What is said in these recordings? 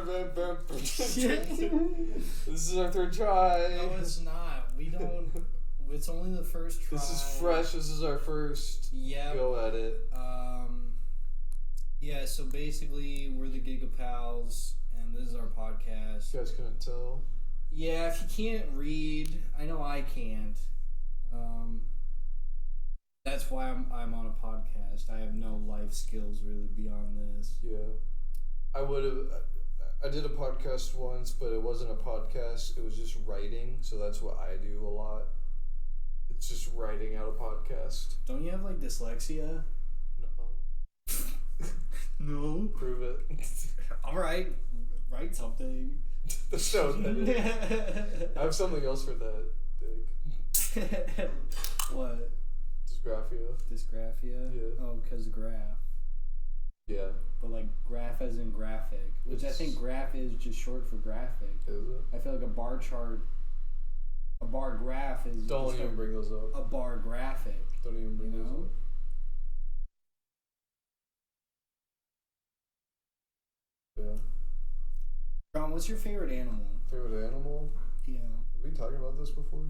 This is our third try. No, it's not. We don't. It's only the first try. This is fresh. This is our first go at it. Yeah, so basically, we're the Gigapals, and this is our podcast. You guys couldn't tell. Yeah, if you can't read, I know I can't. That's why I'm on a podcast. I have no life skills really beyond this. Yeah. I did a podcast once, but it wasn't a podcast. It was just writing, so that's what I do a lot. It's just writing out a podcast. Don't you have, like, dyslexia? No. No? Prove it. Alright, write something. The show's ended. I have something else for that, Dick. What? Dysgraphia. Yeah. Oh, because graph. Yeah. But like graph as in graphic, which I think graph is just short for graphic. Is it? I feel like a bar chart, a bar graph is. Don't even bring those up. A bar graphic. Don't even bring those up. Yeah. John, what's your favorite animal? Favorite animal? Yeah. Have we talked about this before?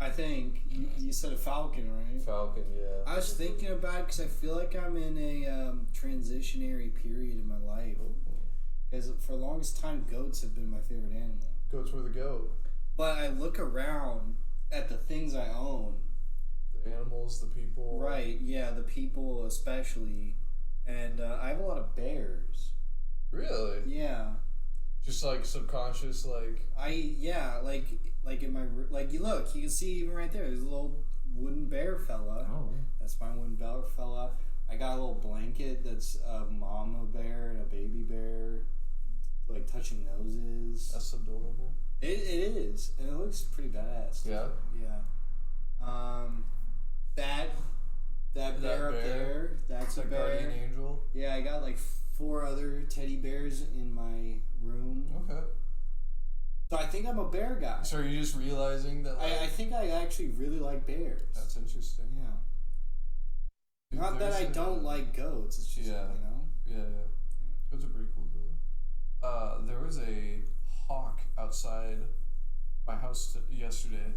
I think you said a falcon, right? Falcon, yeah. I was thinking about it because I feel like I'm in a transitionary period in my life. Because for the longest time, goats have been my favorite animal. Goats were the goat. But I look around at the things I own. The animals, the people. Right, yeah, the people especially. And I have a lot of bears. Really? Yeah. Just like subconscious, like like in my you look, you can see even right there. There's a little wooden bear fella. Oh. That's my wooden bear fella. I got a little blanket that's a mama bear and a baby bear, like touching noses. That's adorable. It is, and it looks pretty badass. Yeah. Yeah. That bear up there. That's a bear. Guardian angel. Yeah, I got like 4 other teddy bears in my room. Okay. So I think I'm a bear guy. So are you just realizing that? Like, I think I actually really like bears. That's interesting. Yeah. Dude, not that I don't like goats. It's just, Yeah. Goats are pretty cool though. There was a hawk outside my house yesterday,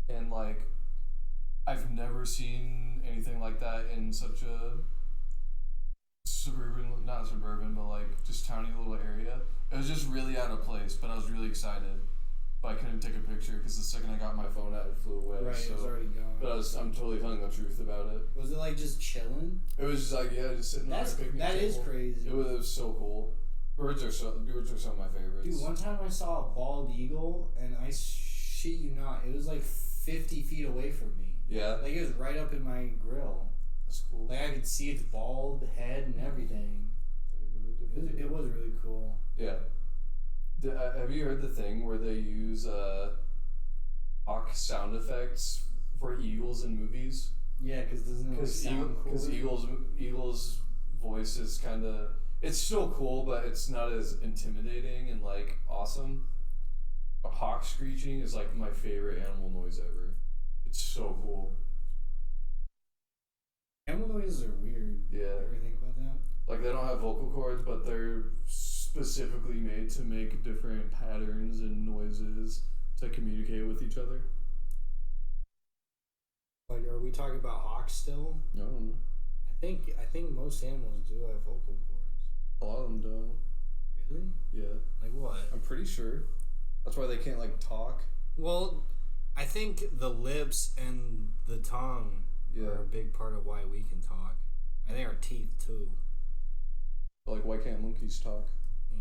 and like, I've never seen anything like that in such a not suburban, but like just towny little area. It was just really out of place, but I was really excited. But I couldn't take a picture because the second I got my phone out, it flew away. Right, so, it was already gone. But I'm totally telling the truth about it. Was it like just chilling? It was just like just sitting on a picnic That table. is crazy. It was so cool. Birds are some of my favorites. Dude, one time I saw a bald eagle, and I shit you not, it was like 50 feet away from me. Yeah. Like it was right up in my grill. That's cool. Like I could see its bald head and everything. It was really cool. Yeah. Have you heard the thing where they use hawk sound effects for eagles in movies? Yeah, because doesn't it sound cool? Because eagles' voice is kind of... It's still cool, but it's not as intimidating and like awesome. A hawk screeching is like my favorite animal noise ever. It's so cool. Animal noises are weird. Yeah. Ever think about that? Like they don't have vocal cords, but they're specifically made to make different patterns and noises to communicate with each other. Like, are we talking about hawks still? I don't know. I think most animals do have vocal cords. A lot of them don't. Really? Yeah. Like what? I'm pretty sure. That's why they can't like talk. Well, I think the lips and the tongue are a big part of why we can talk. I think our teeth too. Like, why can't monkeys talk?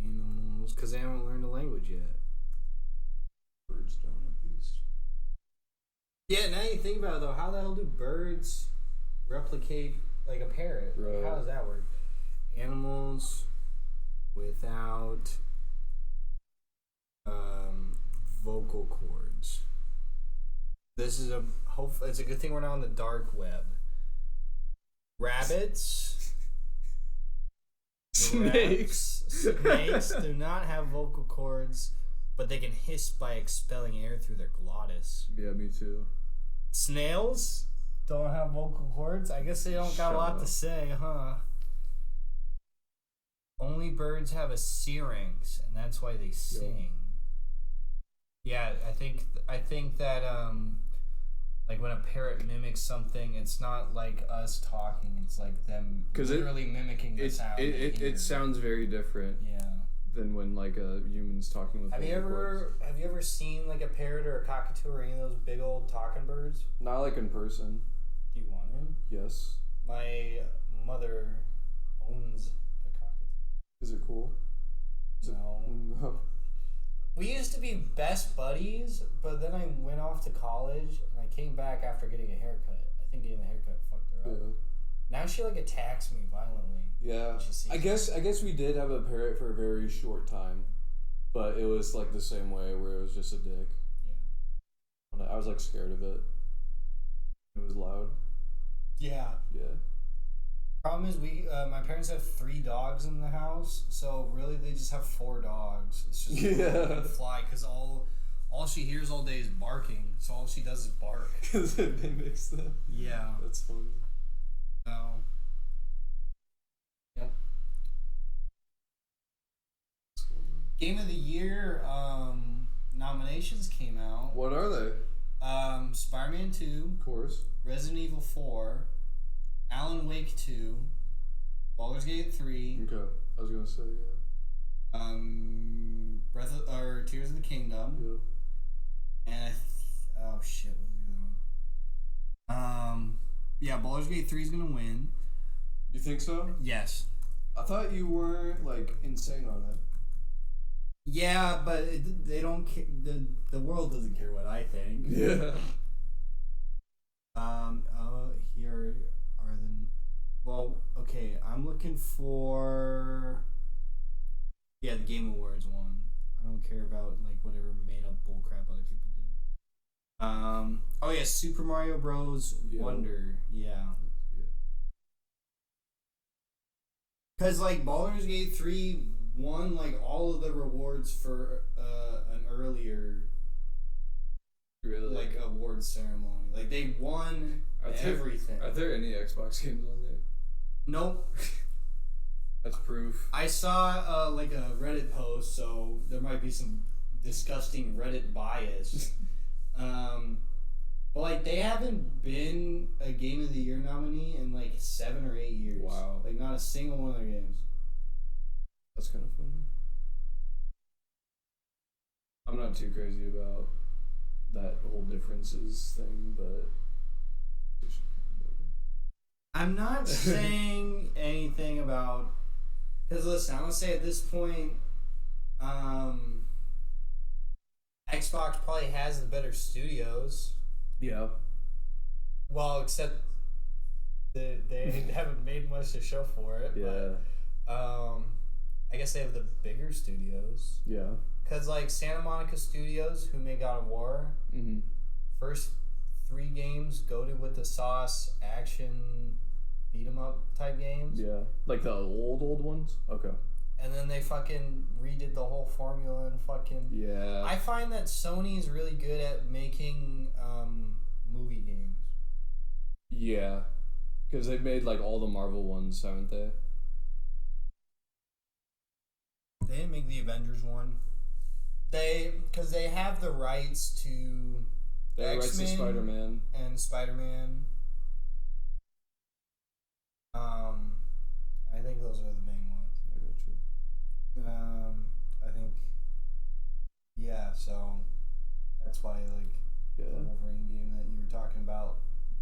Animals, because they haven't learned the language yet. Birds don't, at least. Yeah, now you think about it though, how the hell do birds replicate like a parrot? Right. How does that work? Animals without vocal cords. This is it's a good thing we're not on the dark web. Rabbits. Snakes. Snakes do not have vocal cords, but they can hiss by expelling air through their glottis. Yeah, me too. Snails don't have vocal cords. I guess they don't got a lot to say, huh? Only birds have a syrinx, and that's why they sing. Yeah, I think that like when a parrot mimics something, it's not like us talking. It's like them literally mimicking the sound. It sounds very different. Yeah. Than when like a human's talking with. Have you ever seen like a parrot or a cockatoo or any of those big old talking birds? Not like in person. Do you want to? Yes. My mother owns a cockatoo. Is it cool? No. We used to be best buddies, but then I went off to college and I came back after getting a haircut. I think getting the haircut fucked her up. Yeah. Now she like attacks me violently. Yeah. I guess we did have a parrot for a very short time, but it was like the same way where it was just a dick. Yeah. I was like scared of it. It was loud. Yeah. Yeah. Problem is, my parents have 3 dogs in the house, so really they just have 4 dogs. It's just fly because all she hears all day is barking. So all she does is bark. Because it mimics them. Yeah, that's funny. No. Yep. Game of the Year nominations came out. What are they? Spider-Man 2. Of course. Resident Evil 4. Alan Wake 2, Baldur's Gate 3. Okay, I was gonna say Tears of the Kingdom. Yeah. And what was the other one? Yeah, Baldur's Gate 3 is gonna win. You think so? Yes. I thought you weren't like insane on it. Yeah, but they don't. The world doesn't care what I think. Yeah. Here. Well, okay, I'm looking for the Game Awards one. I don't care about like whatever made up bullcrap other people do. Super Mario Bros. Wonder. Yeah. Cause like Baldur's Gate 3 won like all of the rewards for an earlier like award ceremony. Like they won everything. Are there any Xbox games on there? Nope. That's proof. I saw like a Reddit post, so there might be some disgusting Reddit bias. But like they haven't been a Game of the Year nominee in like 7 or 8 years. Wow. Like not a single one of their games. That's kind of funny. I'm not too crazy about that whole differences thing, but I'm not saying anything about, because listen, I'm gonna say at this point, Xbox probably has the better studios. Yeah. Well, except they haven't made much to show for it. Yeah. But, I guess they have the bigger studios. Yeah. Because like Santa Monica Studios, who made God of War, first 3 games goated with the sauce action beat 'em up type games. Yeah. Like the old ones? Okay. And then they fucking redid the whole formula and fucking... Yeah. I find that Sony is really good at making movie games. Yeah. Because they've made like all the Marvel ones, haven't they? They didn't make the Avengers one. Because they have the rights to... They have rights to Spider-Man. And Spider-Man. I think those are the main ones. I got you. I think... Yeah, so... That's why, like, the Wolverine game that you were talking about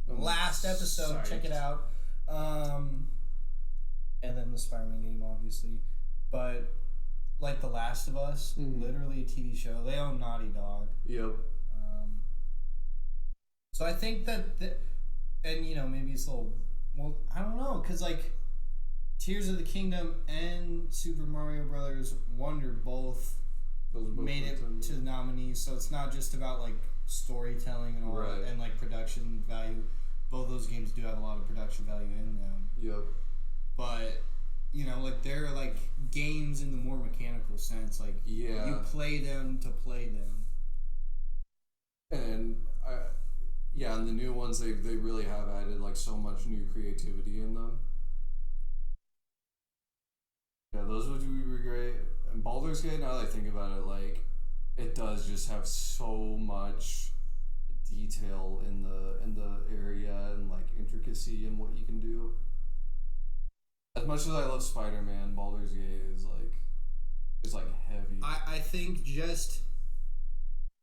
last episode, check it out. And then the Spider-Man game, obviously. But, like, The Last of Us, literally a TV show. They own Naughty Dog. Yep. So I think that, and you know, maybe it's a little, well, I don't know, because like, Tears of the Kingdom and Super Mario Brothers Wonder both made it to the nominees, so it's not just about like storytelling and all that, and like production value. Both those games do have a lot of production value in them. Yep. But, you know, like they're like games in the more mechanical sense, like you play them to play them. And and the new ones, they really have added like so much new creativity in them. Yeah, those would be great. And Baldur's Gate, now that I think about it, like, it does just have so much detail in the area and like intricacy and what you can do. As much as I love Spider-Man, Baldur's Gate is like heavy. I think just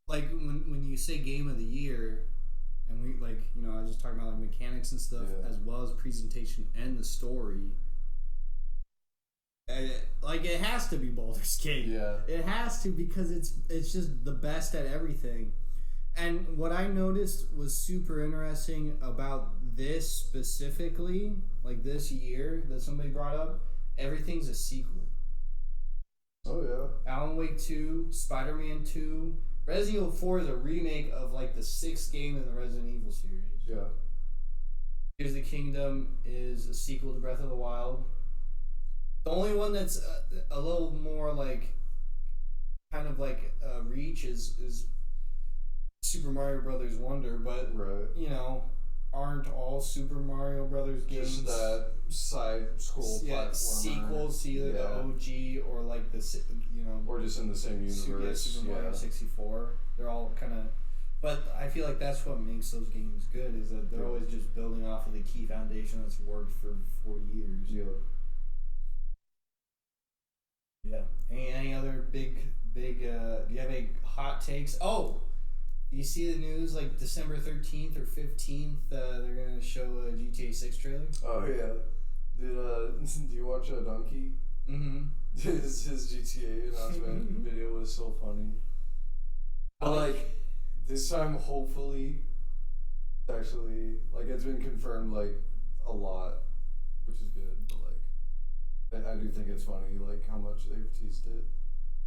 like when you say game of the year, and we like, you know, I was just talking about like mechanics and stuff, as well as presentation and the story. Like, it has to be Baldur's Gate. Yeah. It has to, because it's just the best at everything. And what I noticed was super interesting about this specifically, like this year that somebody brought up, everything's a sequel. Oh, yeah. Alan Wake 2, Spider-Man 2, Resident Evil 4 is a remake of like the 6th game in the Resident Evil series. Yeah. Tears of the Kingdom is a sequel to Breath of the Wild. The only one that's a little more like, kind of like reach is Super Mario Brothers Wonder, but you know, aren't all Super Mario Brothers games just that side scroll platformer sequels to either the OG or like the, you know, or just in the same universe? Super Mario 64. They're all kind of, but I feel like that's what makes those games good, is that they're always just building off of the key foundation that's worked for 40 years. Yeah. Yeah. Any other big do you have any hot takes? Oh, you see the news, like December 13th or 15th, they're gonna show a GTA 6 trailer? Oh yeah. Do you watch Donkey? Mm-hmm. his GTA announcement video was so funny. But like this time, hopefully, it's actually like it's been confirmed like a lot, which is good. But like, I do think it's funny like how much they've teased it,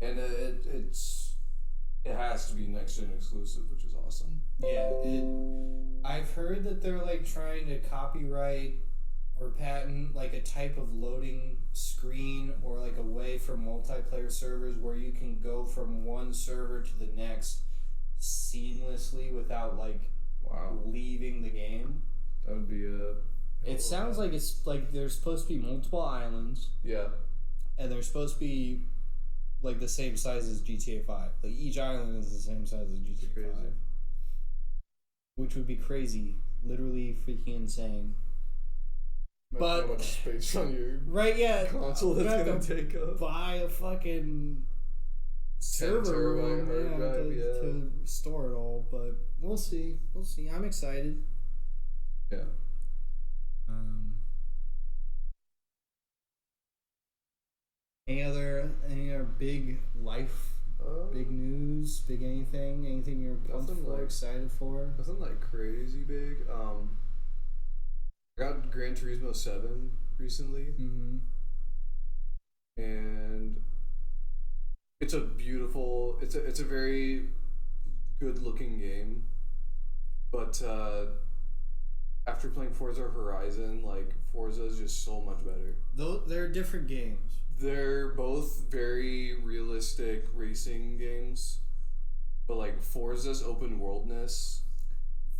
and it has to be next gen exclusive, which is awesome. Yeah, I've heard that they're like trying to copyright or patent like a type of loading screen or like a way for multiplayer servers where you can go from one server to the next seamlessly without like leaving the game. That would be It sounds like it's like there's supposed to be multiple islands. Yeah. And they're supposed to be like the same size as GTA 5. Like each island is the same size as GTA 5. Which would be crazy. Literally freaking insane. But how much space on your console that's gonna take up. Buy a fucking server room to store it all, but we'll see. I'm excited. Yeah. Any other big life, big news, big anything you're pumped for, excited for? Nothing like crazy big. I got Gran Turismo 7 recently. Mm-hmm. And it's a beautiful, it's a very good looking game. But after playing Forza Horizon, like Forza is just so much better. Though they're different games. They're both very realistic racing games, but like Forza's open worldness.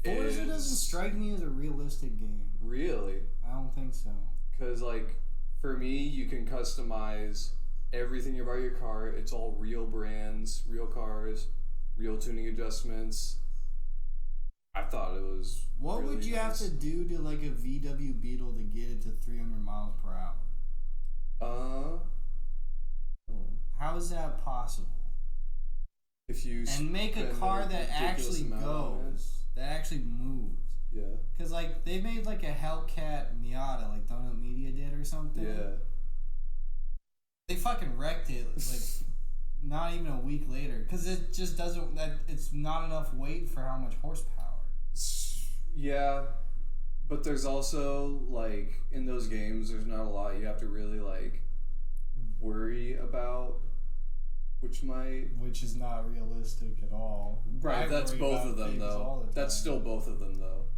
Forza doesn't strike me as a realistic game. Really? I don't think so. Because like for me, you can customize everything about your car. It's all real brands, real cars, real tuning adjustments. I thought it was. What really would you have to do to like a VW Beetle to get it to 300 miles per hour? How is that possible? If you and make a car that actually goes, that actually moves. Yeah. Cause like they made like a Hellcat Miata, like Donut Media did or something. Yeah. They fucking wrecked it like not even a week later, cause it just doesn't. It's not enough weight for how much horsepower. Yeah. But there's also, like, in those games, there's not a lot you have to really, like, worry about, which is not realistic at all. Right, that's both of them, though. That's still both of them, though.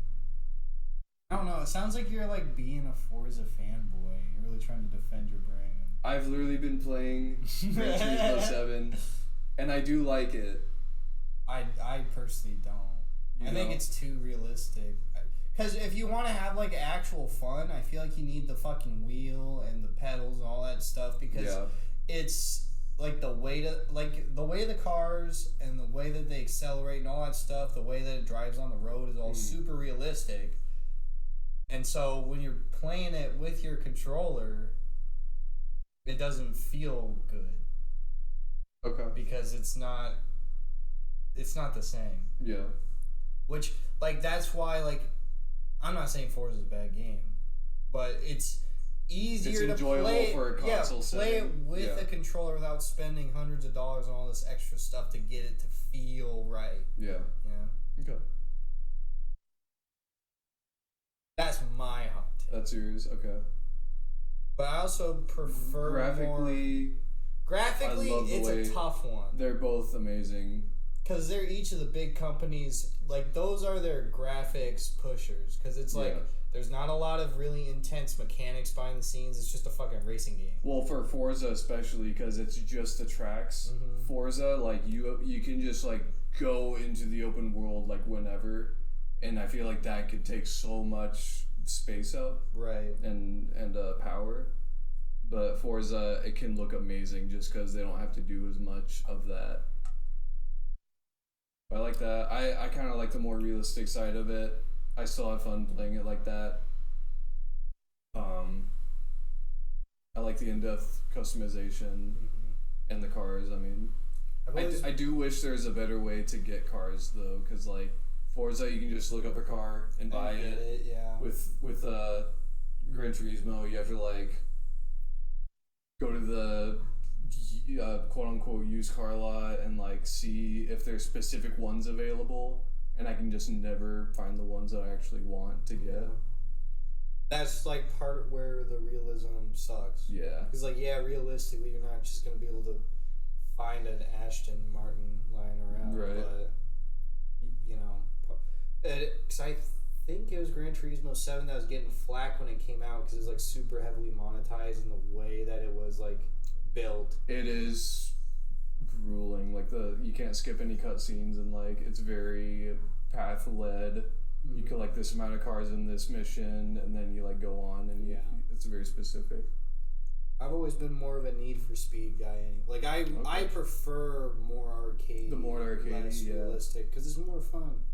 I don't know, it sounds like you're, like, being a Forza fanboy. You're really trying to defend your brand. I've literally been playing Gran Turismo 7, and I do like it. I personally don't. I think it's too realistic. Because if you want to have like actual fun, I feel like you need the fucking wheel and the pedals and all that stuff because it's like the way the cars and the way that they accelerate and all that stuff, the way that it drives on the road is all super realistic. And so when you're playing it with your controller, it doesn't feel good. Okay. Because it's not the same. Yeah. Which, like, that's why, like, I'm not saying Forza is a bad game, but it's easier to play. For a console play it with a controller without spending hundreds of dollars on all this extra stuff to get it to feel right. Yeah. Yeah. Okay. That's my hot take. That's yours. Okay. But I also prefer graphically, it's a tough one. They're both amazing. Because they're each of the big companies, like, those are their graphics pushers. Because it's like, there's not a lot of really intense mechanics behind the scenes. It's just a fucking racing game. Well, for Forza especially, because it's just the tracks. Mm-hmm. Forza, like, you can just, like, go into the open world, like, whenever. And I feel like that could take so much space up. Right. And power. But Forza, it can look amazing just because they don't have to do as much of that. I like that. I kind of like the more realistic side of it. I still have fun playing it like that. I like the in-depth customization and the cars. I mean, I do wish there's a better way to get cars though, because like Forza, you can just look up a car and buy it. Yeah. With Gran Turismo, you have to like go to the quote unquote used car lot and like see if there's specific ones available, and I can just never find the ones that I actually want to get. That's like part where the realism sucks. Yeah. Because like realistically, you're not just gonna be able to find an Aston Martin lying around. Right. But you know, because I think it was Gran Turismo 7 that was getting flack when it came out because it was like super heavily monetized in the way that it was like built. It is grueling. Like you can't skip any cutscenes, and like it's very path led. Mm-hmm. You collect this amount of cars in this mission, and then you like go on, and it's very specific. I've always been more of a Need for Speed guy. Like I prefer more arcade. The more arcade, less realistic, because it's more fun.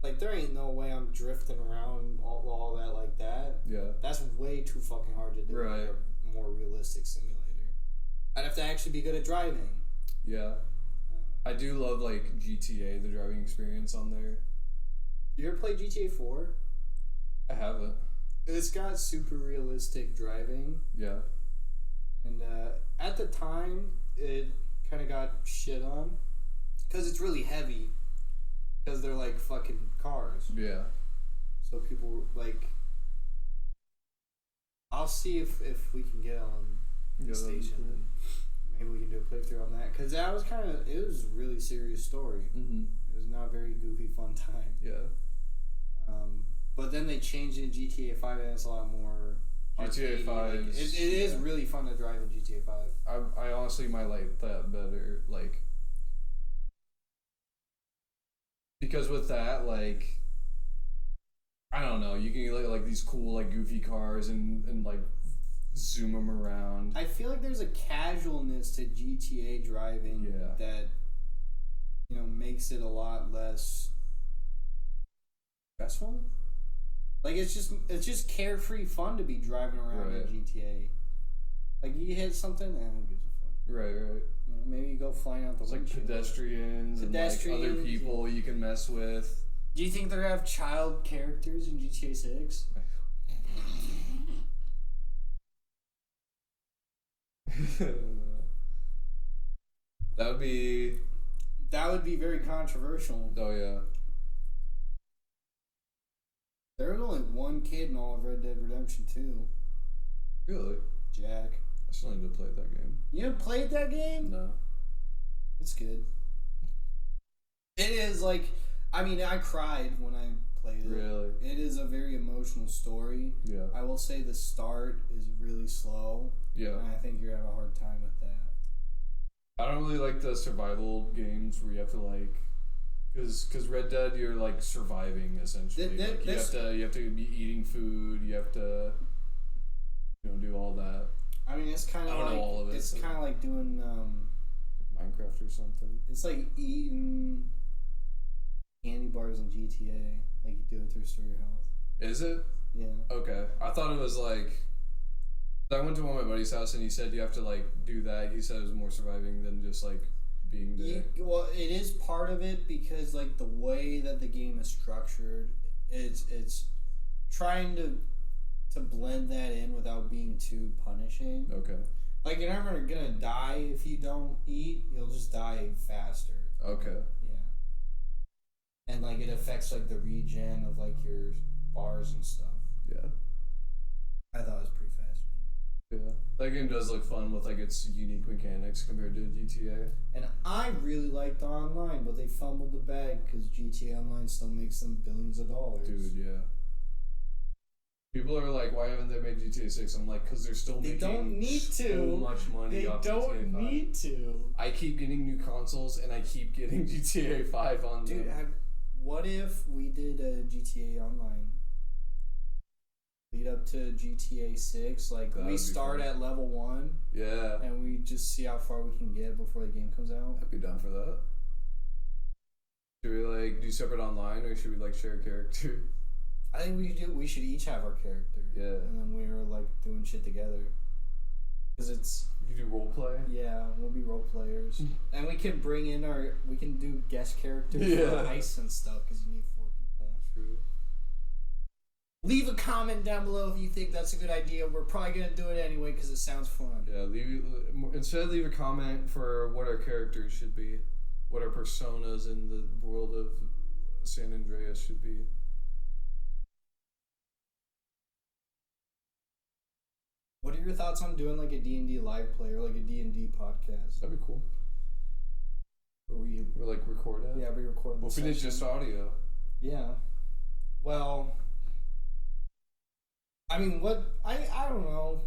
Like there ain't no way I'm drifting around all that like that. Yeah, that's way too fucking hard to do. Right. Like a more realistic simulator. I'd have to actually be good at driving. Yeah. I do love, like, GTA, the driving experience on there. You ever play GTA 4? I haven't. It's got super realistic driving. Yeah. And at the time, it kind of got shit on. Because it's really heavy. Because they're, like, fucking cars. Yeah. So people, like... I'll see if we can get on the station. Cool. Maybe we can do a playthrough on that, because that was it was a really serious story. Mm-hmm. It was not a very goofy, fun time. Yeah. But then they changed it in GTA 5, and it's a lot more. GTA 5. Like, it is really fun to drive in GTA 5. I honestly might like that better, like, because with that, like, I don't know, you can get like these cool like goofy cars and like zoom them around. I feel like there's a casualness to GTA driving that, you know, makes it a lot less stressful. Like it's just carefree fun to be driving around in GTA. Like you hit something, and who gives a fuck? Right. You know, maybe you go flying out the windshield. Like pedestrians and like other people you can mess with. Do you think they're gonna have child characters in GTA 6? That would be very controversial. Oh yeah. There was only one kid in all of Red Dead Redemption 2. Really? Jack. I still need to play that game. You haven't played that game? No. It's good. It is like, I mean, I cried when I played it. Really? It is a very emotional story. Yeah. I will say the start is really slow. Yeah. And I think you're gonna have a hard time with that. I don't really like the survival games where you have to like Because Red Dead, you're like surviving essentially. Like, you have to be eating food. You have to, do all that. I mean, it's kind of like all of it, it's kind of like doing Minecraft or something. It's like eating candy bars in GTA. Like you do it to restore your health. Is it? Yeah. Okay, I thought it was like. I went to one of my buddy's house and he said you have to like do that. He said it was more surviving than just like being there. Well, it is part of it because like the way that the game is structured, it's trying to blend that in without being too punishing. Okay. Like you're never gonna die if you don't eat. You'll just die faster. Okay. Yeah. And like it affects like the regen of like your bars and stuff. Yeah. I thought it was pretty fascinating. Yeah, that game does look fun with like its unique mechanics compared to GTA. And I really liked online, but they fumbled the bag because GTA Online still makes them billions of dollars. Dude, yeah. People are like, why haven't they made GTA 6? I'm like, because they're still making so much money off GTA 5. They don't need to. I keep getting new consoles and I keep getting GTA 5 on them. Dude, what if we did a GTA Online? Lead up to GTA 6, like we start at level 1. Yeah. And we just see how far we can get before the game comes out. I'd be down for that. Should we like do separate online or should we like share a character? I think we should each have our character. Yeah. And then we were like doing shit together. Cause it's you do role play. Yeah, we'll be role players, and we can bring in we can do guest characters for heists and stuff. Cause you need 4 people. True. Leave a comment down below if you think that's a good idea. We're probably gonna do it anyway because it sounds fun. Yeah, instead leave a comment for what our characters should be, what our personas in the world of San Andreas should be. What are your thoughts on doing like a D&D live play or like a D&D podcast? That'd be cool. We're like record it? Yeah, we record the What if we did just audio? Yeah. Well, I mean, I don't know.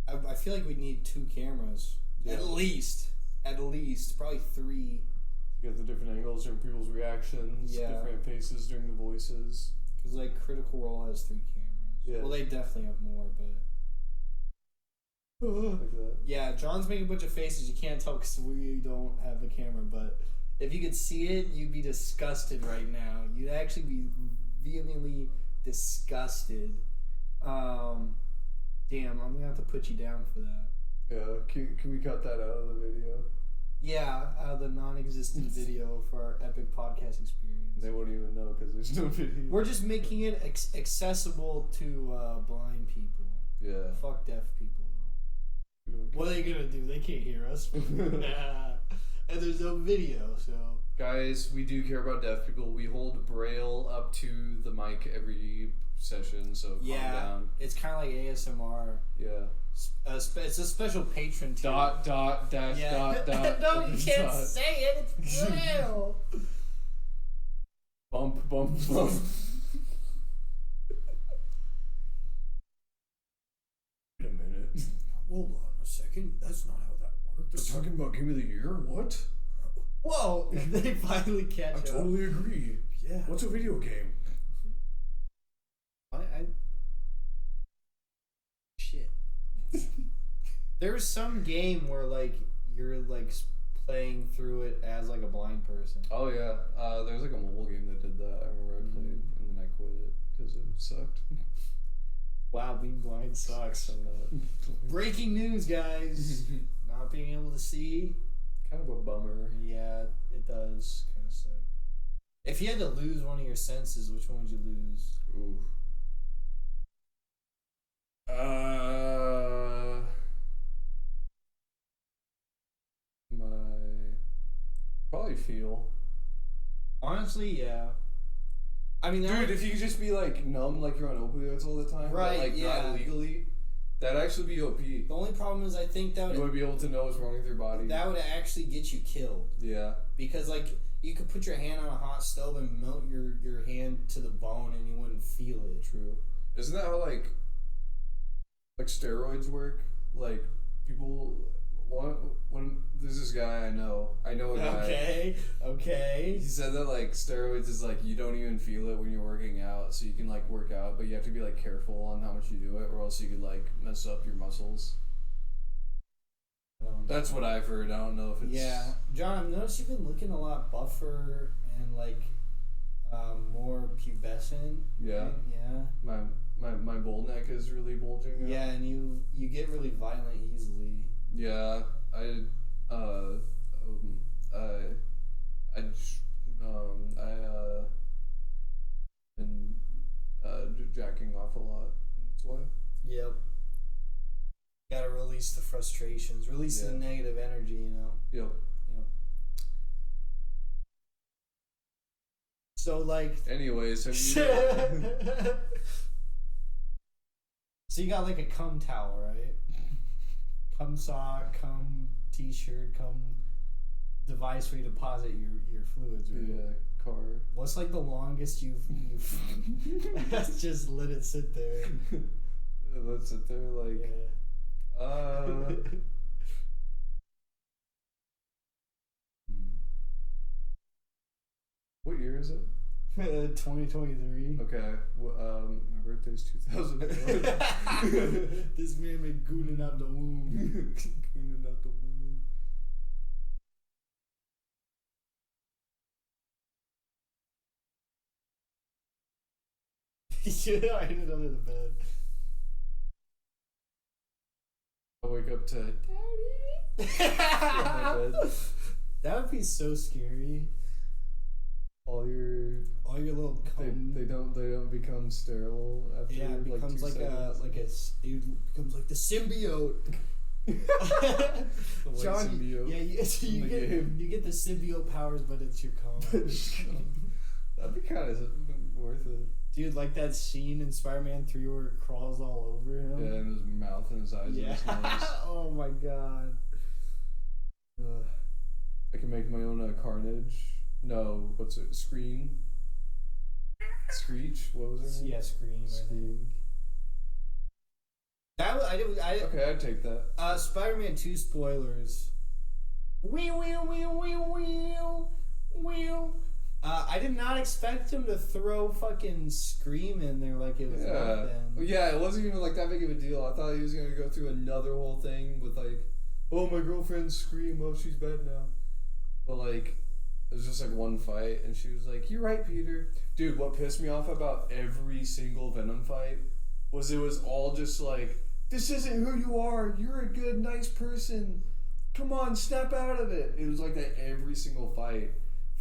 I feel like we need 2 cameras. Yeah. At least. Probably 3. You get the different angles during people's reactions, different paces during the voices. Because, like, Critical Role has 3 cameras. Yeah. Well, they definitely have more, but... like that. Yeah, John's making a bunch of faces. You can't tell because we don't have a camera, but if you could see it, you'd be disgusted right now. You'd actually be vehemently disgusted. Damn, I'm gonna have to put you down for that. Yeah, can we cut that out of the video? Yeah, out of the non-existent video for our epic podcast experience. They won't even know because there's no video. We're just making it accessible to blind people. Yeah. Fuck deaf people, though. What are they gonna do? They can't hear us. Nah. And there's no video, so... Guys, we do care about deaf people. We hold Braille up to the mic every session, so calm down. It's kind of like ASMR. Yeah. It's a special patron tier. Dot, dash, dot. No, you can't say it. It's Braille. Bump. Wait a minute. Hold on a second. That's not how that works. They're talking about Game of the Year? What? Whoa! They finally catch up. I totally agree. Yeah. What's a video game? Shit. There's some game where like you're like playing through it as like a blind person. Oh yeah. There's like a mobile game that did that. I remember I played and then I quit it because it sucked. Wow, being blind sucks. Breaking news, guys. Not being able to see. Kind of a bummer. Yeah, it does. Kind of suck. If you had to lose one of your senses, which one would you lose? Ooh. Probably feel. Honestly, yeah. I mean, dude, if you could just be like numb, like you're on opioids all the time, right? But, like not illegally, that'd actually be OP. The only problem is, I think that you would be able to know what's wrong with your body. That would actually get you killed. Yeah. Because like you could put your hand on a hot stove and melt your hand to the bone, and you wouldn't feel it. True. Isn't that how like steroids work? Like people. One, there's this guy I know. I know a guy. Okay. He said that like steroids is like you don't even feel it when you're working out, so you can like work out, but you have to be like careful on how much you do it, or else you could like mess up your muscles. That's what I've heard. I don't know if it's John. I've noticed you've been looking a lot buffer and like more pubescent. Yeah. Yeah. My bull neck is really bulging out. Yeah, and you get really violent easily. Yeah, been jacking off a lot. That's why. Yep. Gotta release the frustrations, release the negative energy, you know? Yep. So, like... Anyways, have you... So you got, like, a cum towel, right? Cum sock, cum t-shirt, cum device where you deposit your fluids, right? Yeah, car. What's, like, the longest you've just let it sit there? Let it sit there, like... Yeah. What year is it? 2023. Okay. Well, my birthday's 2001. This man been gooning out the womb. Gooning out the womb. Yeah, I hid it under the bed. I wake up to Daddy. That would be so scary. All your little cum. They don't become sterile after it becomes like it becomes like the symbiote. The John, symbiote. Yeah, you get the symbiote powers, but it's your cum. That'd be kind of worth it. Dude, like that scene in Spider-Man 3 where it crawls all over him. Yeah, and his mouth and his eyes and his nose. Oh my god. I can make my own Carnage. No, what's it? Screech? What was her name? Yeah, Scream. Okay, I'd take that. Spider-Man 2 spoilers. I did not expect him to throw fucking Scream in there like it was nothing. Yeah, it wasn't even like that big of a deal. I thought he was gonna go through another whole thing with like, oh, my girlfriend's Scream, oh, she's bad now. But like, it was just like one fight, and she was like, "You're right, Peter." Dude, what pissed me off about every single Venom fight was it was all just like, "This isn't who you are. You're a good, nice person. Come on, snap out of it." It was like that every single fight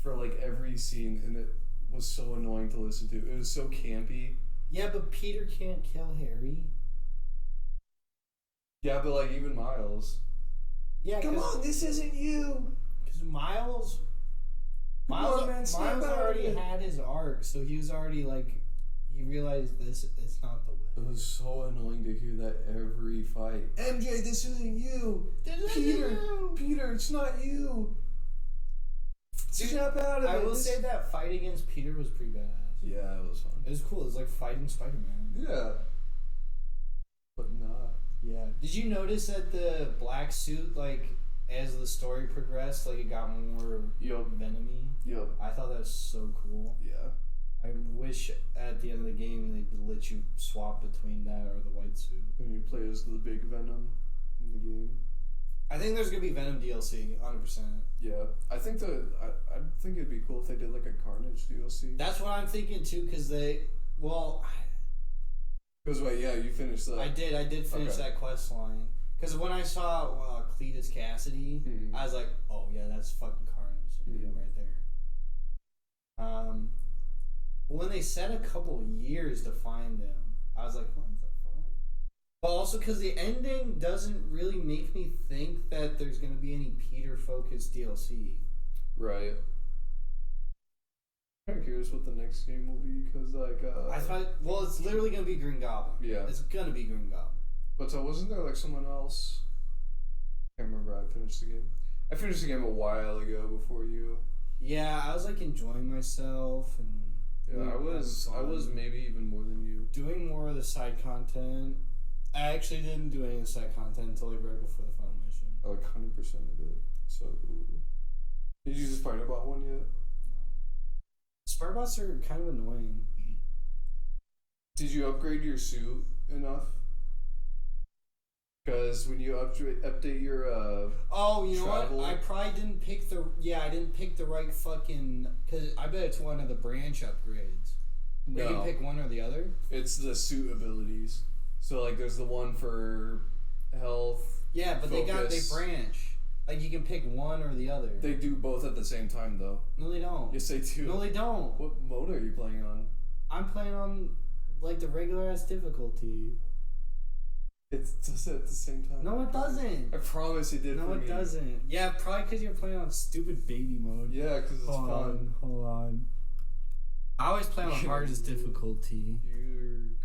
for like every scene, and it was so annoying to listen to. It was so campy. Yeah, but Peter can't kill Harry. Yeah, but like even Miles. Yeah, come on, this isn't you. Because Miles already had his arc, so he was already like, he realized this is not the way. It was so annoying to hear that every fight. MJ, this isn't you. Peter, it's not you. Snap out of it. I will say that fight against Peter was pretty badass. Yeah, it was fun. It was cool. It was like fighting Spider-Man. Yeah. But not. Yeah. Did you notice that the black suit, like, as the story progressed, like, it got more Venom-y? Yep. I thought that was so cool. Yeah. I wish at the end of the game they'd let you swap between that or the white suit. And you play as the big Venom in the game. I think there's gonna be Venom DLC, 100%. Yeah, I think I think it'd be cool if they did like a Carnage DLC. That's what I'm thinking too, because Because wait, yeah, you finished that. I did finish that quest line. Because when I saw Cletus Cassidy, I was like, oh yeah, that's fucking Carnage right there. But when they said a couple years to find him, I was like, what the fuck? But also because the ending doesn't really make me think that there's going to be any Peter-focused DLC. Right. I'm kind of curious what the next game will be, because like... I thought... Well, it's literally going to be Green Goblin. Yeah. It's going to be Green Goblin. But so wasn't there like someone else? I can't remember. I finished the game. I finished the game a while ago before you. Yeah, I was like enjoying myself and... Yeah, I was maybe even more than you. Doing more of the side content. I actually didn't do any of the side content until like right before the final mission. like 100% of it. So, did you just find about one yet? Sparkbots are kind of annoying. Did you upgrade your suit enough? Because when you update your oh, you know travel... what? I probably didn't pick the I didn't pick the right fucking, because I bet it's one of the branch upgrades. No. You can pick one or the other. It's the suit abilities. So like, there's the one for health. Yeah, but focus. they branch. Like you can pick one or the other. They do both at the same time though. No, they don't. Yes, they do. No, they don't. What mode are you playing on? I'm playing on like the regular ass difficulty. It does it at the same time. No, it doesn't. I promise it did. No, it doesn't. Yeah, probably because you're playing on stupid baby mode. Yeah, because it's fun. Hold on. I always play on hardest difficulty.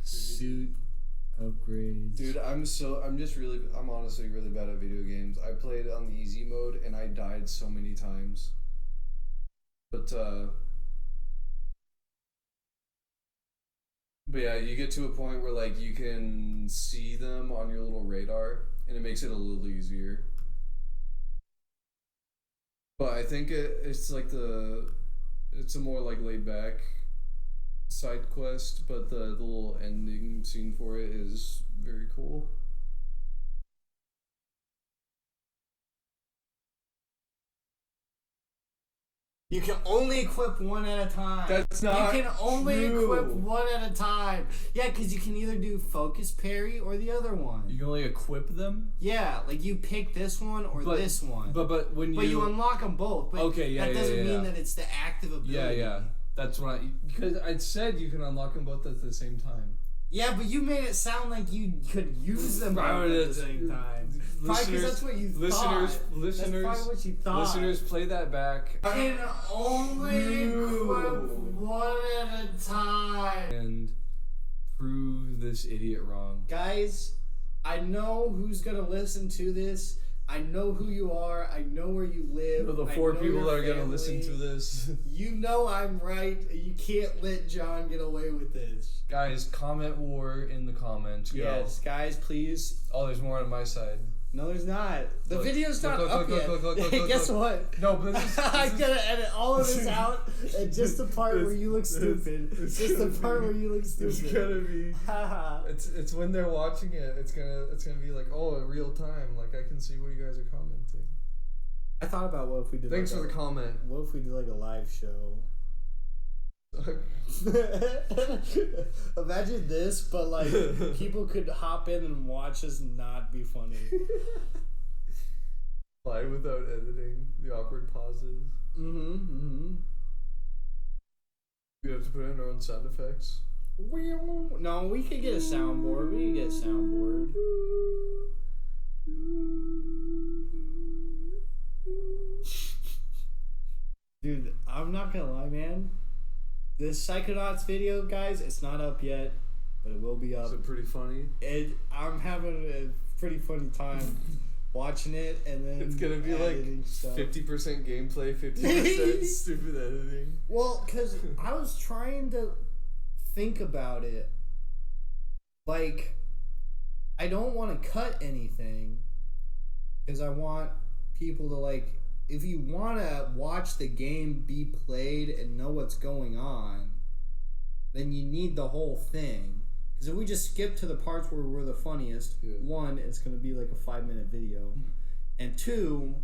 Suit upgrades. Dude, I'm honestly really bad at video games. I played on the easy mode and I died so many times. But yeah, you get to a point where like you can see them on your little radar, and it makes it a little easier. But I think it's like it's a more like laid back side quest, but the little ending scene for it is very cool. You can only equip one at a time. That's not You can only true. equip one at a time. Yeah, because you can either do focus parry or the other one. You can only equip them? Yeah, like you pick this one or this one. But when you... But you unlock them both. But okay, yeah, that doesn't mean yeah. that it's the active ability. Yeah. That's what because I said you can unlock them both at the same time. Yeah, but you made it sound like you could use them both at the same time. Probably because that's what you thought. That's probably what you thought. Listeners, play that back. I can only equip one at a time. And prove this idiot wrong. Guys, I know who's going to listen to this. I know who you are. I know where you live. The 4 people that are going to listen to this. You know I'm right. You can't let John get away with this. Guys, comment war in the comments. Yes, guys, please. Oh, there's more on my side. No, there's not. The video's not up yet. Guess what? No, but I'm gonna edit all of this out, and just the part where you look stupid. Just the part where you look stupid. It's gonna be. it's when they're watching it. It's gonna be like, oh, in real time. Like I can see what you guys are commenting. I thought about what if we did. Thanks for the comment. What if we did like a live show? Imagine this, but like people could hop in and watch us and not be funny. Live without editing, the awkward pauses. We have to put in our own sound effects. No, we could get a soundboard. We could get a soundboard. Dude, I'm not gonna lie, man. This Psychonauts video, guys, it's not up yet, but it will be up. Is it pretty funny? I'm having a pretty funny time watching it, and then it's gonna be like 50% gameplay, 50% stupid editing. Well, because I was trying to think about it. Like, I don't want to cut anything, because I want people to, like, if you want to watch the game be played and know what's going on, then you need the whole thing. Because if we just skip to the parts where we're the funniest, one, it's going to be like a 5-minute video. And two,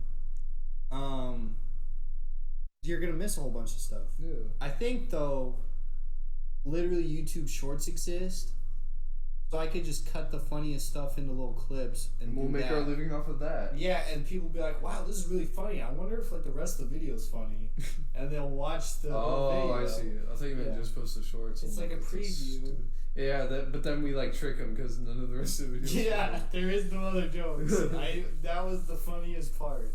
you're going to miss a whole bunch of stuff. Yeah. I think, though, literally YouTube Shorts exist. So I could just cut the funniest stuff into little clips, and we'll make our living off of that. Yeah, and people will be like, "Wow, this is really funny. I wonder if like the rest of the video is funny," and they'll watch the. Oh, video. I see. I thought you meant just post the shorts. It's like a preview. Yeah, but then we like trick them because none of the rest of the video. Yeah, there is no other jokes. That was the funniest part.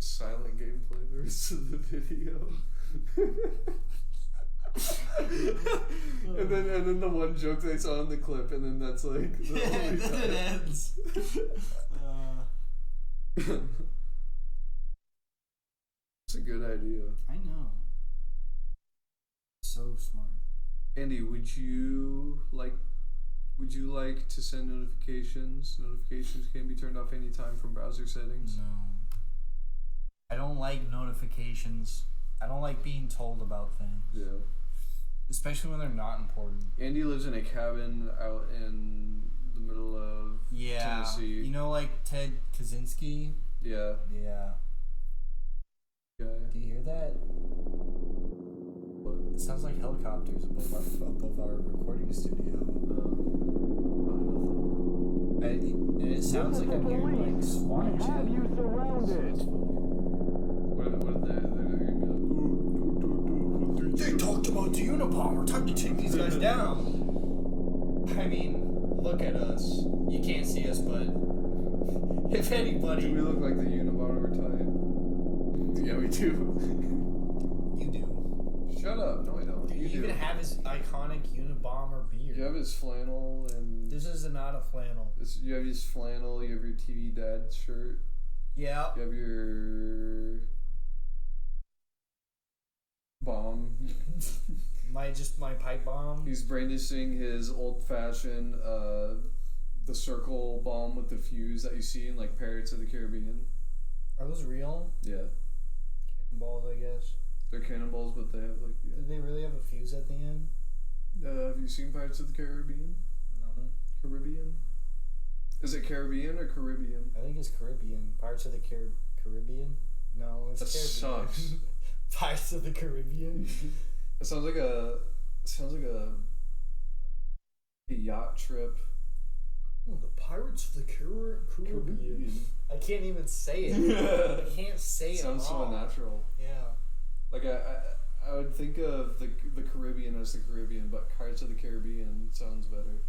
Silent gameplay the rest of the video. and then the one joke they saw in the clip, and then that's like the only time. Then it ends. It's a good idea. I know. So smart. Andy, would you Would you like to send notifications? Notifications can be turned off anytime from browser settings. No. I don't like notifications. I don't like being told about things. Yeah. Especially when they're not important. Andy lives in a cabin out in the middle of Tennessee. You know, like Ted Kaczynski? Yeah. Yeah. Yeah. Do you hear that? What? It sounds like helicopters above our recording studio. And it sounds like I'm hearing like SWAT jet. Have you surrounded? What they're gonna be like, They talked about the Unabomber. Time to take these guys down. I mean, look at us. You can't see us, but if anybody, do we look like the Unabomber type? Yeah, we do. you do. Shut up. No, I don't. You even have his iconic Unabomber beard. You have his flannel and... This is not a flannel. You have his flannel, you have your TV Dad shirt. Yeah. You have your... bomb. my pipe bomb. He's brandishing his old-fashioned, the circle bomb with the fuse that you see in, like, Pirates of the Caribbean. Are those real? Yeah. Cannonballs, I guess. They're cannonballs, but they have, like... Yeah. Did they really have a fuse at the end? Have you seen Pirates of the Caribbean? No. Caribbean? Is it Caribbean or Caribbean? I think it's Caribbean. Pirates of the Caribbean? No, it's That Caribbean. sucks. Pirates of the Caribbean? It sounds like a yacht trip. Oh, the Pirates of the Caribbean. I can't even say it. I can't say it. Sounds so unnatural. Yeah. Like I would think of the Caribbean as the Caribbean, but Pirates of the Caribbean sounds better.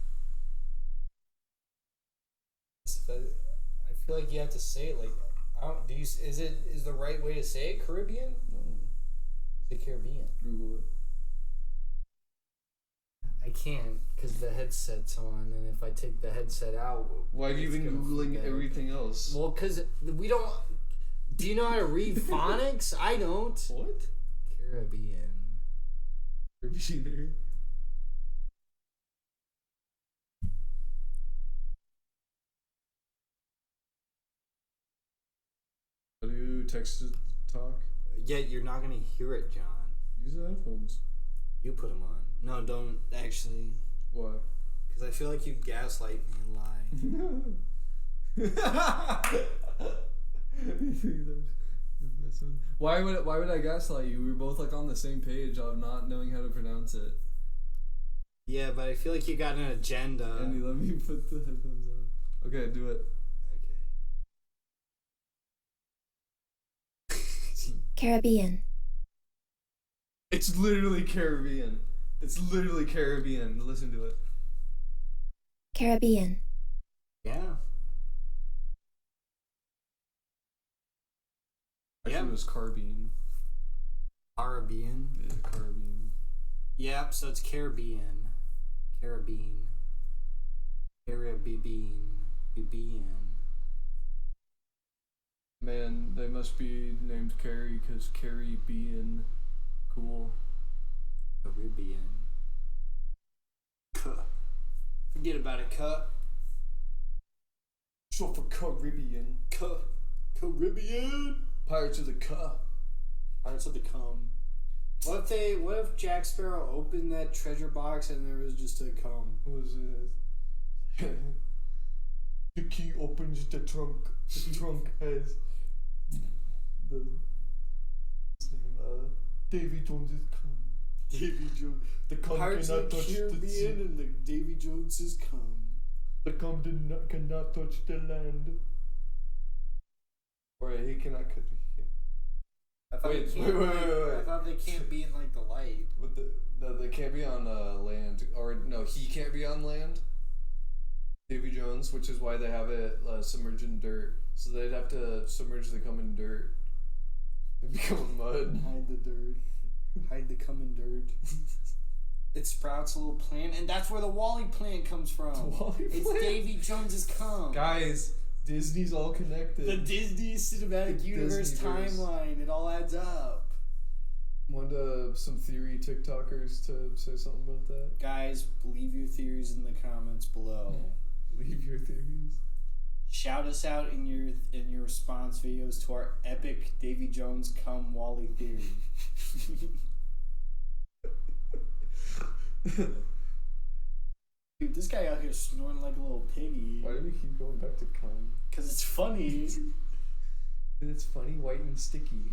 I feel like you have to say it like. Is the right way to say it Caribbean? No. Is it Caribbean? Google it. I can't because the headset's on, and if I take the headset out, why have you been Googling everything else? Well, because we don't. Do you know how to read phonics? I don't. What? Caribbean. Caribbeaner. How do you text to talk? Yeah, you're not gonna hear it, John. Use the headphones. You put them on. No, don't actually. Why? Because I feel like you gaslight me and lie. Why would I gaslight you? We were both like on the same page of not knowing how to pronounce it. Yeah, but I feel like you got an agenda. Andy, let me put the headphones on. Okay, do it. Okay. Caribbean. It's literally Caribbean. It's literally Caribbean. Listen to it. Caribbean. Yeah. Actually, it was Caribbean. Caribbean. Yeah, Caribbean. Yep, so it's Caribbean. Caribbean. Caribbean. Man, they must be named Carrie because Caribbean. Cool. Caribbean. Forget about it, cut. Short for Caribbean. Caribbean. Pirates of the Pirates of the cum. What if Jack Sparrow opened that treasure box and there was just a cum? What was it? The key opens the trunk. The trunk has the Davy Jones's cum. Davy Jones. The cum Pirates cannot of the touch the Caribbean sea. and the Davy Jones's cum. The cum cannot touch the land. Or he cannot. I thought Wait. I thought they can't be in like the light. No, they can't be on land. Or no, he can't be on land. Davy Jones, which is why they have it submerged in dirt. So they'd have to submerge the cum in dirt. They become mud. Hide the dirt. Hide the cum in dirt. It sprouts a little plant, and that's where the Wally plant comes from. The Wally it's plant? Davy Jones's cum. Guys, Disney's all connected. The Disney Cinematic The Universe Disneyverse. timeline. It all adds up. Want some theory TikTokers to say something about that? Guys, leave your theories in the comments below. Leave your theories. Shout us out in your response videos to our epic Davy Jones cum Wally theory. Dude, this guy out here snoring like a little piggy. Why do we keep going back to cum? Because it's funny. It's funny, white and sticky.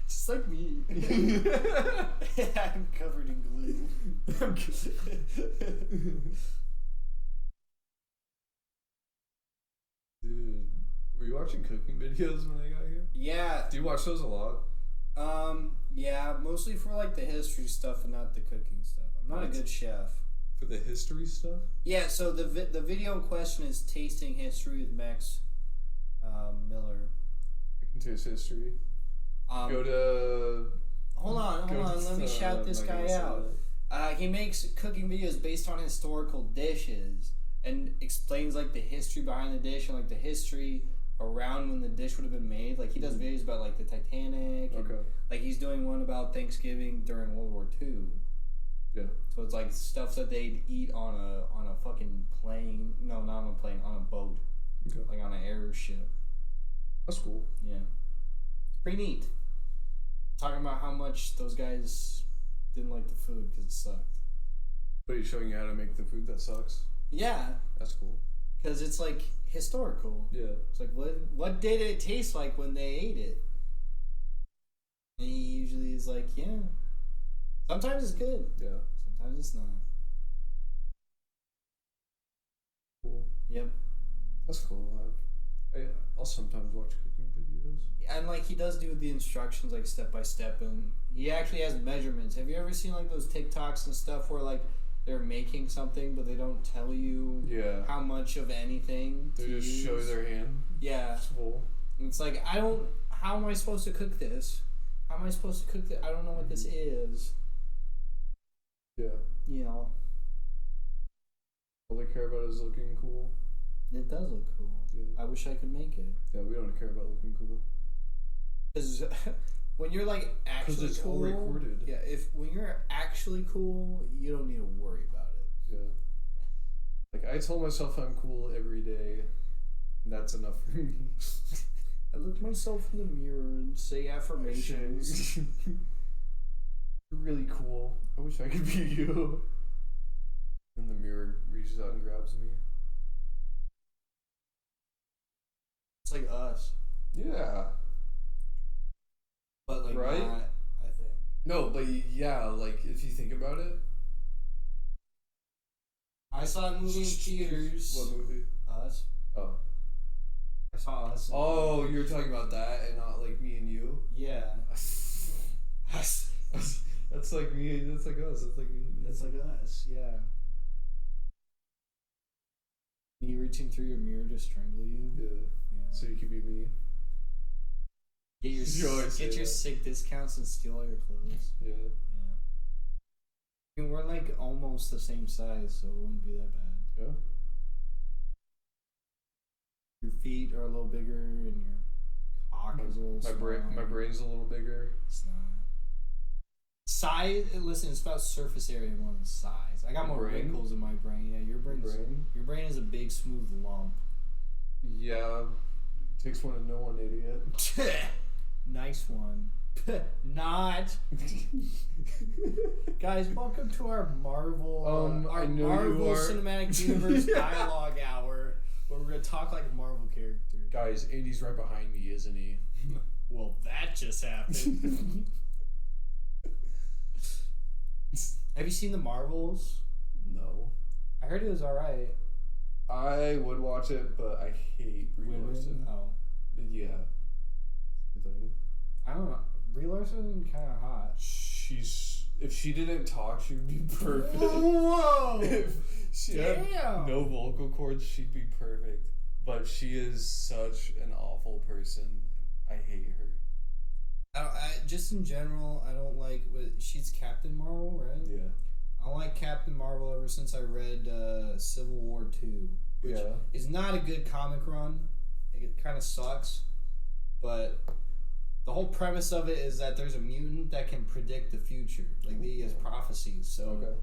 Just like me. I'm covered in glue. Dude, were you watching cooking videos when I got here? Yeah. Do you watch those a lot? Yeah, mostly for like the history stuff and not the cooking stuff. I'm not a good chef. For the history stuff? Yeah, so the video in question is Tasting History with Max Miller. I can taste history. Go to... Hold on. Let me shout this guy out. He makes cooking videos based on historical dishes and explains like the history behind the dish and like the history around when the dish would have been made. Like he does videos about like the Titanic. And, like he's doing one about Thanksgiving during World War II. Yeah. So it's like stuff that they'd eat on a fucking plane. No, not on a plane, on a boat. Okay. Like on an airship. That's cool. Yeah. It's pretty neat. Talking about how much those guys didn't like the food because it sucked. But he's showing you how to make the food that sucks? Yeah. That's cool. Because it's like historical. Yeah. It's like, what did it taste like when they ate it? And he usually is like, yeah. Sometimes it's good. Yeah. Sometimes it's not. Cool. Yep. That's cool. I'll sometimes watch cooking videos. And like he does do the instructions like step by step, and he actually has measurements. Have you ever seen like those TikToks and stuff where like they're making something but they don't tell you how much of anything they just use? Show their hand. Yeah. It's full. It's like how am I supposed to cook this? How am I supposed to cook this? I don't know what this is. Yeah. You know. All they care about is looking cool. It does look cool. Yeah. I wish I could make it. Yeah, we don't care about looking cool. Because when you're like actually it's cool, all recorded. Yeah. When you're actually cool, you don't need to worry about it. Yeah. Like I tell myself I'm cool every day. And that's enough for me. I look myself in the mirror and say affirmations. You're really cool. I wish I could be you. And the mirror reaches out and grabs me. It's like us. Yeah. But like right? not, I think. No, but yeah, like if you think about it. I saw a movie in theaters. What movie? Us. Oh. I saw Us. Oh, you're talking about that and not like me and you? Yeah. That's like me. That's like us. That's like me. That's like us. Yeah. Me reaching through your mirror to strangle you. Yeah. So you could be me. Get your sick discounts and steal all your clothes. Yeah. I mean, we're like almost the same size, so it wouldn't be that bad. Yeah. Your feet are a little bigger, and your cock is a little smaller. My brain's a little bigger. It's not. Size. Listen, it's about surface area more than size. I got more wrinkles in my brain. Yeah, your brain is a big smooth lump. Yeah. Takes one to know one, idiot. Nice one. Not. Guys, welcome to our Marvel Cinematic Universe dialogue hour, where we're gonna talk like Marvel characters. Guys, Andy's right behind me, isn't he? Well, that just happened. Have you seen the Marvels? No. I heard it was alright. I would watch it, but I hate Brie Larson. Oh. But yeah. I don't know. Brie Larson kind of hot. If she didn't talk, she would be perfect. Whoa! If she had no vocal cords, she'd be perfect. But she is such an awful person. I hate her. Just in general, I don't like. She's Captain Marvel, right? Yeah. I don't like Captain Marvel ever since I read Civil War 2, which is not a good comic run. It kind of sucks, but the whole premise of it is that there's a mutant that can predict the future. Like, he has prophecies. So,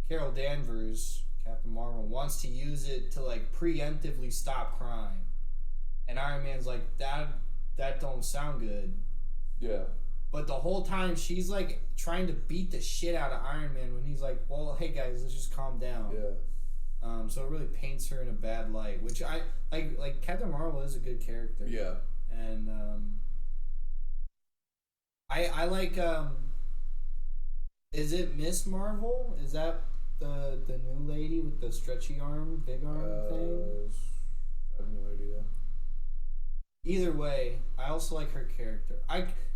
Carol Danvers, Captain Marvel, wants to use it to, like, preemptively stop crime. And Iron Man's like, that don't sound good. Yeah. But the whole time, she's, like, trying to beat the shit out of Iron Man when he's like, well, hey, guys, let's just calm down. Yeah. So it really paints her in a bad light, which I... Like Captain Marvel is a good character. Yeah. And, I like, is it Miss Marvel? Is that the new lady with the stretchy arm, big arm thing? I have no idea. Either way, I also like her character.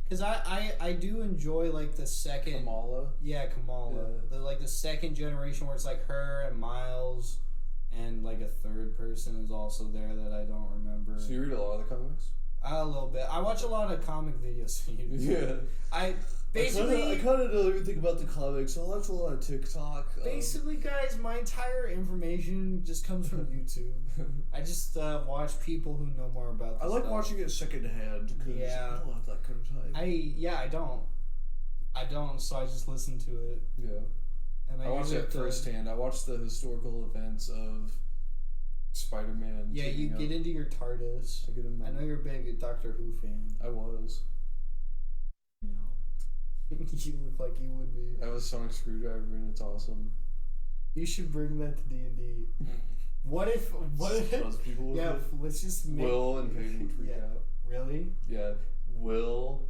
Because I do enjoy, like, the second... Kamala? Yeah, Kamala. Yeah. The second generation where it's, like, her and Miles and, like, a third person is also there that I don't remember. So you read a lot of the comics? A little bit. I watch a lot of comic videos. Yeah. I kind of know everything about the comics. I watch a lot of TikTok. Basically, guys, my entire information just comes from YouTube. I just watch people who know more about this I like stuff. watching it secondhand. Yeah. I don't have that kind of time. I don't, so I just listen to it. Yeah. And I watch it firsthand. I watch the historical events of Spider-Man. Yeah, you get into your TARDIS. I know you're a big Doctor Who fan. I was. You know. You look like you would be. I have a sonic screwdriver and it's awesome. You should bring that to D&D. What if Buzz people with it? Let's just make... Will and Peyton would freak out. Really? Yeah. Will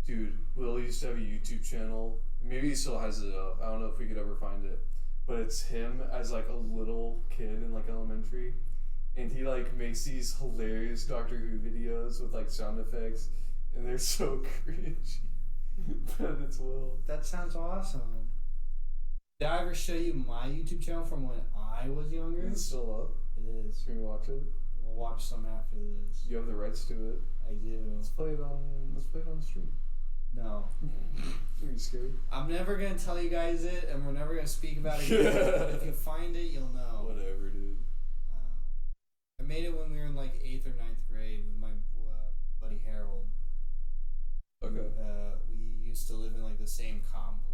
used to have a YouTube channel. Maybe he still has it up. I don't know if we could ever find it. But it's him as, like, a little kid in, like, elementary. And he, like, makes these hilarious Doctor Who videos with, like, sound effects. And they're so cringy. But it's Will. That sounds awesome. Did I ever show you my YouTube channel from when I was younger? Is it still up? It is. Can we watch it? We'll watch some after this. You have the rights to it. I do. Let's play it on stream. No. Are you scared? I'm never going to tell you guys it, and we're never going to speak about it again. But if you find it, you'll know. Whatever, dude. I made it when we were in, like, 8th or 9th grade with my buddy Harold. Okay. We used to live in, like, the same complex.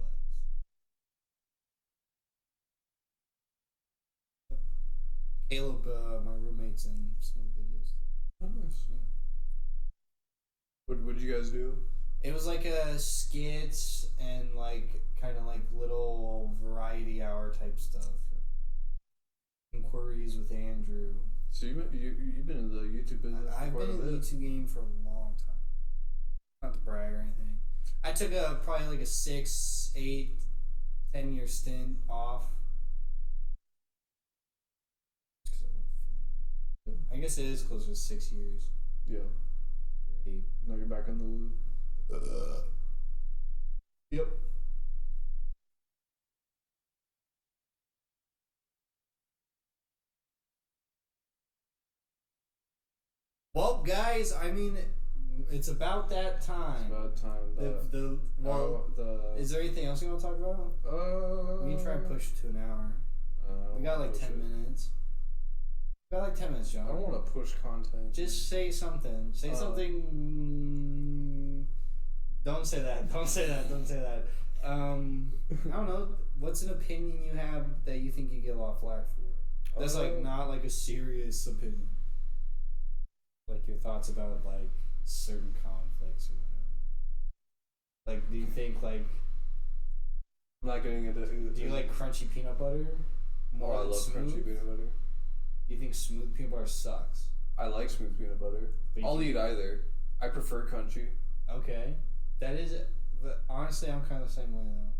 Caleb, my roommate's in some of the videos too. Oh, nice. Yeah. What did you guys do? It was like a skits and like kind of like little variety hour type stuff. Inquiries with Andrew. So you've been in the YouTube business for I've quite been in the YouTube game for a long time. Not to brag or anything. I took probably like a 6, 8, 10-year stint off. I guess it is closer to 6 years. Yeah. Or 8. Now you're back in the loop. Yep. Well, guys, I mean, it's about that time. It's about time. Is there anything else you want to talk about? We can try and push it to an hour. We got like 10 minutes. We got like 10 minutes, John. I don't want to push content. Just say something. Say something. Don't say that. Don't say that. Don't say that. I don't know. What's an opinion you have that you think you get a lot of flack for? That's like not like a serious opinion. Like your thoughts about like certain conflicts or whatever. Like, do you think like? I'm not getting into. Do you like crunchy peanut butter? I love crunchy peanut butter. Do you think smooth peanut butter sucks? I like smooth peanut butter. I'll eat either. I prefer crunchy. Okay, that is. Honestly, I'm kind of the same way though.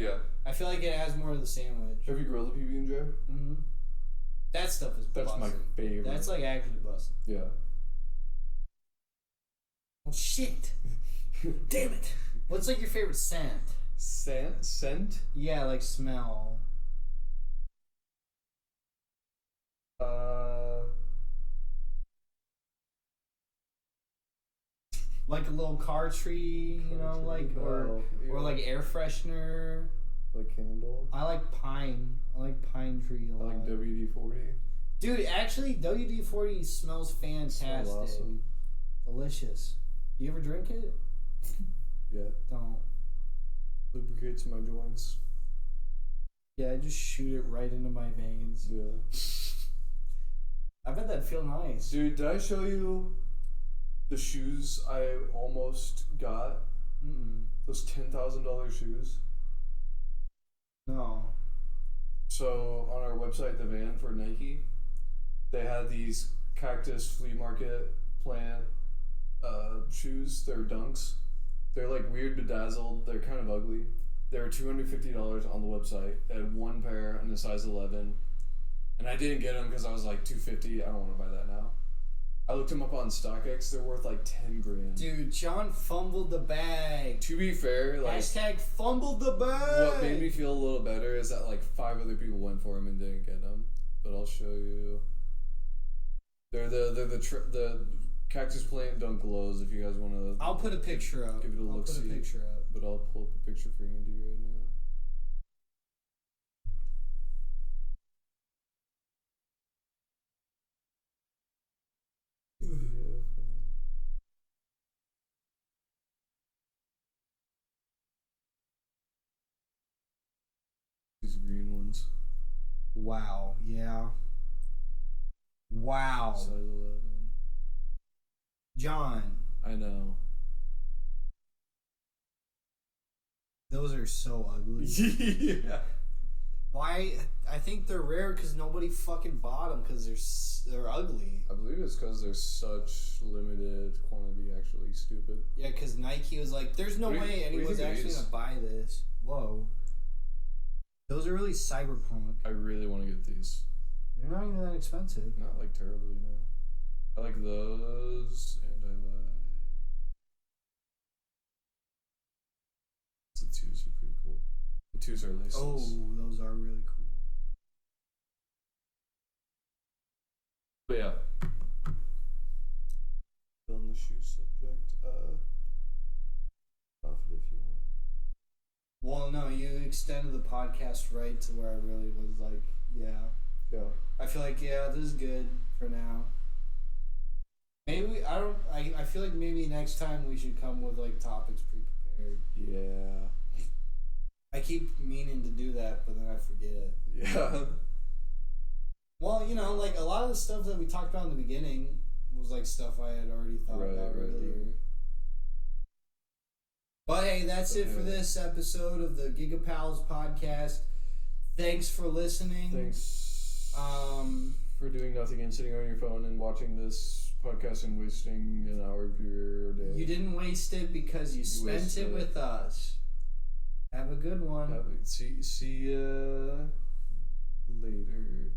Yeah. I feel like it adds more to the sandwich. Have you grilled a PB&J? Mm-hmm. That stuff is bussin'. That's my favorite. That's like actually bussin'. Yeah. Oh shit! Damn it! What's like your favorite scent? Scent? Yeah, like smell. Like a little car tree, you know, like or like air freshener. Like candle. I like pine. I like pine tree a lot. I like WD-40. Dude, actually, WD-40 smells fantastic. Smells awesome. Delicious. You ever drink it? Yeah. Don't. Lubricates my joints. Yeah, just shoot it right into my veins. Yeah. I bet that'd feel nice. Dude, did I show you the shoes I almost got? Mm-mm. Those $10,000 shoes? No. So, on our website, the van for Nike, they had these cactus flea market plant shoes. They're dunks. They're like weird bedazzled. They're kind of ugly. They were $250 on the website. They had one pair in a size 11. And I didn't get them because I was like $250. I don't want to buy that now. I looked them up on StockX. They're worth like 10 grand. Dude, John fumbled the bag. To be fair, like Hashtag fumbled the bag. what made me feel a little better is that like 5 other people went for them and didn't get them. But I'll show you. They're the cactus plant dunk glows. If you guys want to, I'll put a picture up. Give it a look. I'll put a picture up. But I'll pull up a picture for Andy right now. These green ones. Wow. Yeah. Wow. Size 11. John. I know. Those are so ugly. Yeah. Why? I think they're rare because nobody fucking bought them because they're ugly. I believe it's because there's such limited quantity. Actually, stupid. Yeah, because Nike was like, "There's no way anyone's actually gonna buy this." Whoa. Those are really cyberpunk. I really want to get these. They're not even that expensive. Not like terribly, no. I like those, and I like. The twos are pretty cool. The twos are laces. Oh, those are really cool. But yeah. On the shoe subject, off it if you want. Well, no, you extended the podcast right to where I really was like, yeah. Yeah. I feel like, yeah, this is good for now. Maybe, I feel like maybe next time we should come with, like, topics pre-prepared. Yeah. I keep meaning to do that, but then I forget. Yeah. Well, you know, like, a lot of the stuff that we talked about in the beginning was, like, stuff I had already thought about earlier. Right. But hey, that's it for this episode of the GigaPals podcast. Thanks for listening. Thanks for doing nothing and sitting on your phone and watching this podcast and wasting an hour of your day. You didn't waste it because you spent it with us. Have a good one. See ya later.